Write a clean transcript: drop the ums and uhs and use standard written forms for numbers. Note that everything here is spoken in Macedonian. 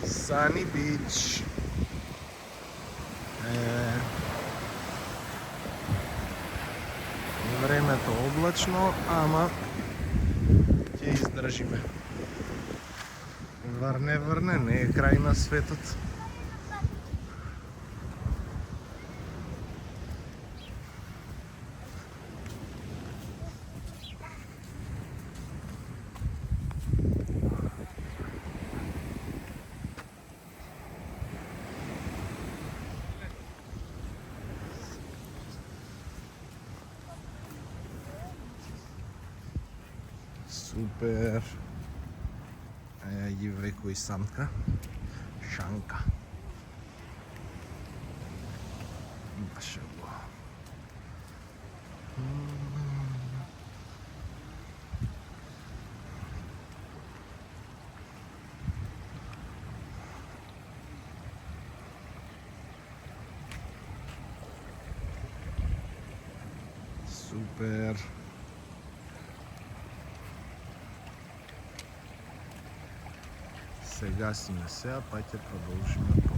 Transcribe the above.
Sunny Beach. Времето облачно, ама ќе издржиме. Врне, не е крај на светот. Супер. Ги влеко и самка. Шанка. Машало. Супер. Се гасиме сега, па ќе продолжиме